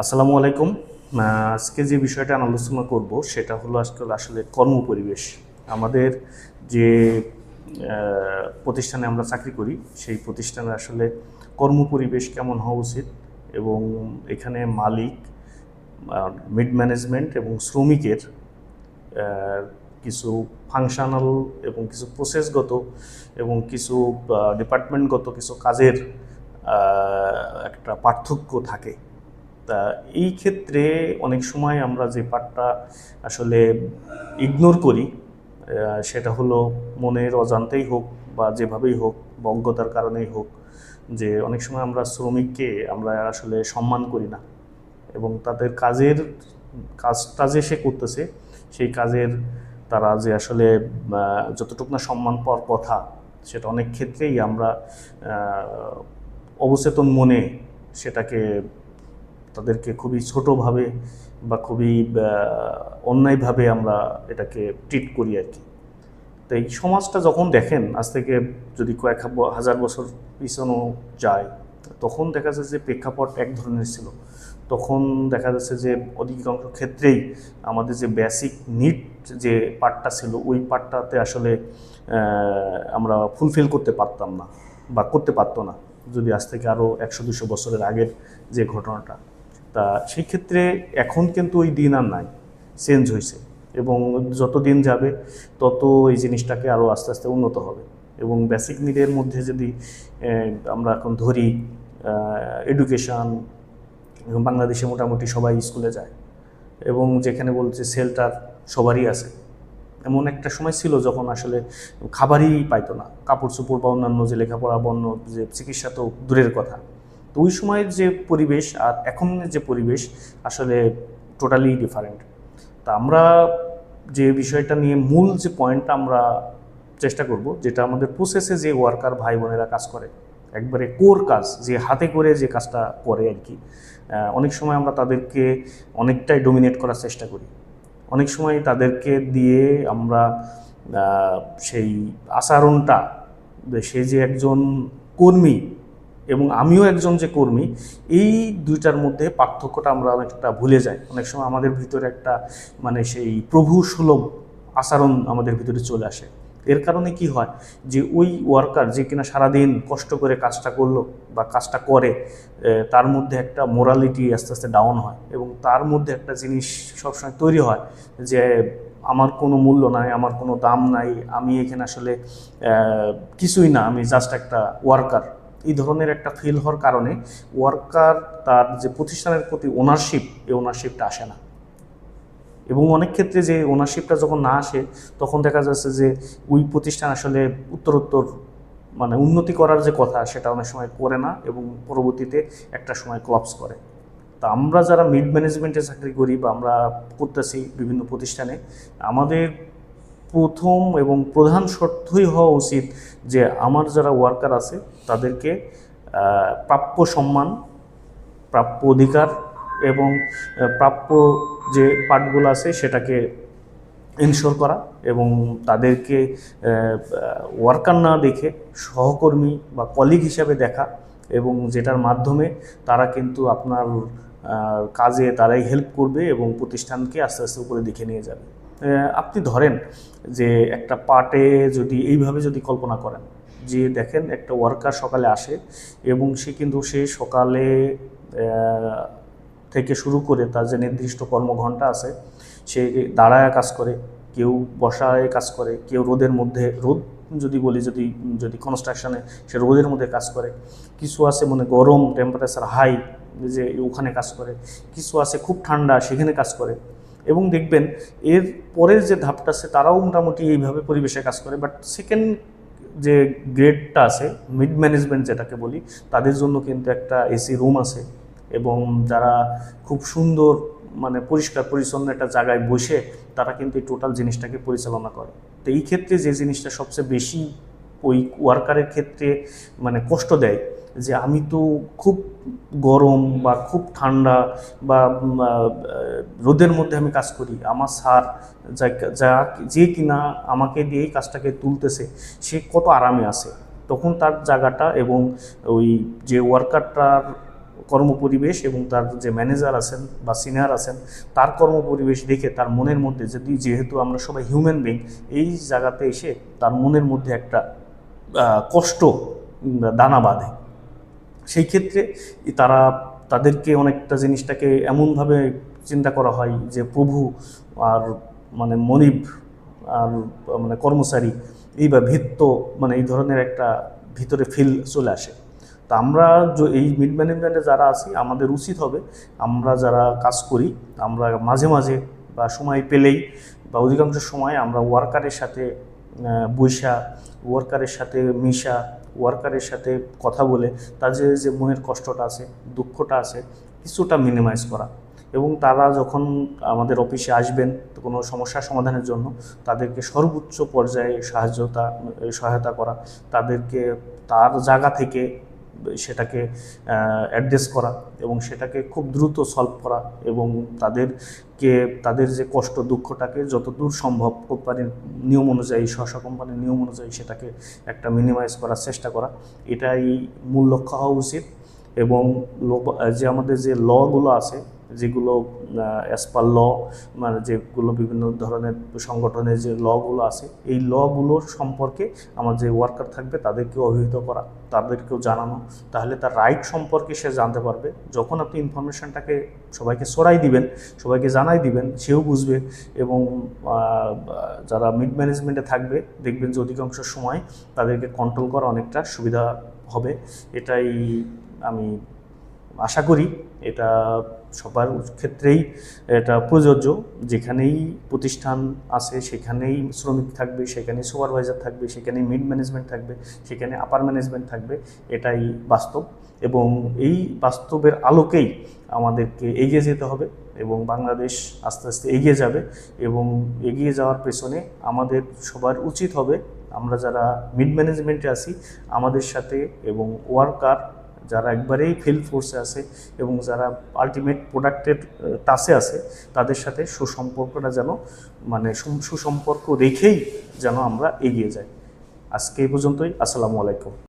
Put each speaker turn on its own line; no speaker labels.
আসসালামু আলাইকুম। আজকে যে বিষয়টা আলোচনা করব সেটা হলো আসলে কর্মপরিবেশ। আমাদের যে প্রতিষ্ঠানে আমরা চাকরি করি সেই প্রতিষ্ঠানে আসলে কর্মপরিবেশ কেমন হওয়া উচিত এবং এখানে মালিক, মিড ম্যানেজমেন্ট এবং শ্রমিকের কিছু ফাংশনাল এবং কিছু প্রসেসগত এবং কিছু ডিপার্টমেন্টগত কিছু কাজের একটা পার্থক্য থাকে। তা এই ক্ষেত্রে অনেক সময় আমরা যে পার্টটা আসলে ইগনোর করি সেটা হলো মনের অজান্তেই হোক বা যেভাবেই হোক বা অজ্ঞতার কারণেই হোক, যে অনেক সময় আমরা শ্রমিককে আমরা আসলে সম্মান করি না এবং তাদের কাজটা যে সে করতেছে সেই কাজের তারা যে আসলে যতটুকু না সম্মান পাওয়ার কথা সেটা অনেক ক্ষেত্রেই আমরা অবচেতন মনে সেটাকে তাদেরকে খুবই ছোটোভাবে বা খুবই অন্যায়ভাবে আমরা এটাকে ট্রিট করি আর কি। তো এই সমাজটা যখন দেখেন আজ থেকে যদি কয়েক হাজার বছর পিছনো যায়, তখন দেখা যাচ্ছে যে প্রেক্ষাপট এক ধরনের ছিল। তখন দেখা যাচ্ছে যে অধিকাংশ ক্ষেত্রেই আমাদের যে বেসিক নিড যে পার্টটা ছিল ওই পার্টটাতে আসলে আমরা ফুলফিল করতে পারতাম না বা করতে পারতো না, যদি আজ থেকে আরও 100-200 বছরের আগের যে ঘটনাটা। তা সেই ক্ষেত্রে এখন কিন্তু ওই দিন আর নাই, চেঞ্জ হয়েছে এবং যত দিন যাবে তত এই জিনিসটাকে আরও আস্তে আস্তে উন্নত হবে। এবং বেসিক নিডের মধ্যে যদি আমরা এখন ধরি এডুকেশান, বাংলাদেশে মোটামুটি সবাই স্কুলে যায় এবং যেখানে বলছে শেল্টার সবারই আছে। এমন একটা সময় ছিল যখন আসলে খাবারই পাইতো না, কাপড় চোপড় বা অন্যান্য যে লেখাপড়া বন্য যে চিকিৎসা তো দূরের কথা। তো ওই সময়ের যে পরিবেশ আর এখনের যে পরিবেশ আসলে টোটালি ডিফারেন্ট। তা আমরা যে বিষয়টা নিয়ে মূল যে পয়েন্টটা আমরা চেষ্টা করব, যেটা আমাদের প্রসেসে যে ওয়ার্কার ভাই বোনেরা কাজ করে, একবারে কোর কাজ, যে হাতে করে যে কাজটা করে আর কি, অনেক সময় আমরা তাদেরকে অনেকটাই ডোমিনেট করার চেষ্টা করি। অনেক সময় তাদেরকে দিয়ে আমরা সেই আচরণটা, সে যে একজন কর্মী এবং আমিও একজন যে কর্মী, এই দুইটার মধ্যে পার্থক্যটা আমরা অনেকটা ভুলে যাই। অনেক সময় আমাদের ভিতরে একটা সেই প্রভু সুলভ আচরণ আমাদের ভিতরে চলে আসে। এর কারণে কি হয় যে ওই ওয়ার্কার যে কিনা সারাদিন কষ্ট করে কাজটা করলো বা কাজটা করে, তার মধ্যে একটা মোরালিটি আস্তে আস্তে ডাউন হয় এবং তার মধ্যে একটা জিনিস সবসময় তৈরি হয় যে আমার কোনো মূল্য নাই, আমার কোনো দাম নাই, আমি এখানে আসলে কিছুই না, আমি জাস্ট একটা ওয়ার্কার। এই ধরনের একটা ফিল হওয়ার কারণে ওয়ার্কার তার যে প্রতিষ্ঠানের প্রতি ওনারশিপ, এই ওনারশিপটা আসে না। এবং অনেক ক্ষেত্রে যে ওনারশিপটা যখন না আসে তখন দেখা যাচ্ছে যে ওই প্রতিষ্ঠান আসলে উত্তরোত্তর উন্নতি করার যে কথা সেটা অনেক সময় করে না এবং পরবর্তীতে একটা সময় ক্লাপস করে। তা আমরা যারা মিড ম্যানেজমেন্টে চাকরি করি বা আমরা করতেছি বিভিন্ন প্রতিষ্ঠানে, আমাদের প্রথম এবং প্রধান শর্তই হওয়া উচিত যে আমার যারা ওয়ার্কার আছে তাদেরকে প্রাপ্য সম্মান, প্রাপ্য অধিকার এবং প্রাপ্য যে পার্টগুলো আছে সেটাকে ইনশোর করা এবং তাদেরকে ওয়ার্কার না দেখে সহকর্মী বা কলিগ হিসাবে দেখা, এবং যেটার মাধ্যমে তারা কিন্তু আপনার কাজে তারাই হেল্প করবে এবং প্রতিষ্ঠানকে আস্তে আস্তে উপরে দিকে নিয়ে যাবে। আপনি ধরেন যে একটা পার্টে যদি এইভাবে যদি কল্পনা করেন যে দেখেন একটা ওয়ার্কার সকালে আসে এবং সে সকালে থেকে শুরু করে তার যে নির্দিষ্ট কর্মঘণ্টা আছে সে দাঁড়ায় কাজ করে, কেউ বসায় কাজ করে, কেউ রোদের মধ্যে, রোদ যদি বলি যদি কনস্ট্রাকশানে সে রোদের মধ্যে কাজ করে, কিছু আছে গরম টেম্পারেচার হাই যে ওখানে কাজ করে, কিছু আছে খুব ঠান্ডা সেখানে কাজ করে। এবং দেখবেন এর পরের যে ধাপটা আছে তারাও মোটামুটি এইভাবে পরিবেশে কাজ করে। বাট সেকেন্ড যে গ্রেডটা আছে মিড ম্যানেজমেন্ট যেটাকে বলি, তাদের জন্য কিন্তু একটা এসি রুম আছে এবং যারা খুব সুন্দর পরিষ্কার পরিচ্ছন্ন একটা জায়গায় বসে তারা কিন্তু এই টোটাল জিনিসটাকে পরিচালনা করে। তো এই ক্ষেত্রে যে জিনিসটা সবচেয়ে বেশি ওই ওয়ার্কারের ক্ষেত্রে কষ্ট দেয় যে আমি তো খুব গরম বা খুব ঠান্ডা বা রোদের মধ্যে আমি কাজ করি, আমার স্যার যে কিনা আমাকে দিয়েই কাজটাকে তুলতেছে সে কত আরামে আছে। তখন তার জায়গাটা এবং ওই যে ওয়ার্কারটার কর্মপরিবেশ এবং তার যে ম্যানেজার আছেন বা সিনিয়র আছেন তার কর্মপরিবেশ দেখে তার মনের মধ্যে যদি, যেহেতু আমরা সবাই হিউম্যান বিং, এই জায়গাতে এসে তার মনের মধ্যে একটা কষ্ট দানা বাঁধে। সেই ক্ষেত্রে তাদেরকে অনেকটা জিনিসটাকে এমনভাবে চিন্তা করা হয় যে প্রভু আর মানে মনিব আর মানে কর্মচারী এই বা ভিত্ত, মানে এই ধরনের একটা ভিতরে ফিল চলে আসে। তা আমরা এই মিড ম্যানেজমেন্টে যারা আছি আমাদের উচিত হবে, আমরা যারা কাজ করি আমরা মাঝে মাঝে বা সময় পেলেই বা অধিকাংশ সময় আমরা ওয়ার্কারের সাথে বৈশা, ওয়ার্কারের সাথে মিশা, ওয়ার্কারের সাথে কথা বলে তাদের যে মনের কষ্টটা আছে, দুঃখটা আছে, কিছুটা মিনিমাইজ করা। এবং তারা যখন আমাদের অফিসে আসবেন কোনো সমস্যা সমাধানের জন্য তাদেরকে সর্বোচ্চ পর্যায়ে সহায়তা করা, তাদেরকে তার জায়গা থেকে সেটাকে অ্যাড্রেস করা এবং সেটাকে খুব দ্রুত সলভ করা এবং তাদের যে কষ্ট দুঃখটাকে যতদূর সম্ভব কোম্পানির নিয়ম অনুযায়ী, কোম্পানির নিয়ম অনুযায়ী সেটাকে একটা মিনিমাইজ করার চেষ্টা করা, এটাই মূল লক্ষ্য হওয়া উচিত। এবং যে আমাদের যে লগুলো আছে, যেগুলো অ্যাজ পার ল, মানে যেগুলো বিভিন্ন ধরনের সংগঠনের যে লগুলো আছে, এই লগুলোর সম্পর্কে আমার যে ওয়ার্কার থাকবে তাদেরকে অবহিত করা, তাদেরকেও জানানো, তাহলে তার রাইট সম্পর্কে সে জানতে পারবে। যখন আপনি ইনফরমেশনটাকে সবাইকে ছড়াই দিবেন, সবাইকে জানাই দিবেন, সেও বুঝবে। এবং যারা মিড ম্যানেজমেন্টে থাকবে দেখবেন যে অধিকাংশ সময় তাদেরকে কন্ট্রোল করা অনেকটা সুবিধা হবে। এটাই আমি আশা করি, এটা সবার ক্ষেত্রেই এটা প্রযোজ্য। যেখানেই প্রতিষ্ঠান আছে সেখানেই শ্রমিক থাকবে, সেখানেই সুপারভাইজার থাকবে, সেখানেই মিড ম্যানেজমেন্ট থাকবে, সেখানে আপার ম্যানেজমেন্ট থাকবে। এটাই বাস্তব এবং এই বাস্তবের আলোকেই আমাদেরকে এগিয়ে যেতে হবে এবং বাংলাদেশ আস্তে আস্তে এগিয়ে যাবে। এবং এগিয়ে যাওয়ার পেছনে আমাদের সবার উচিত হবে, আমরা যারা মিড ম্যানেজমেন্টে আছি আমাদের সাথে এবং ওয়ার্কার যারা একবারেই ফিল্ড ফোর্সে আছে এবং যারা আলটিমেট প্রোডাক্টের টাচে আছে তাদের সাথে সুসম্পর্কটা যেন, মানে সুসম্পর্ক রেখেই যেন আমরা এগিয়ে যাই। আজকে এই পর্যন্তই। আসসালামু আলাইকুম।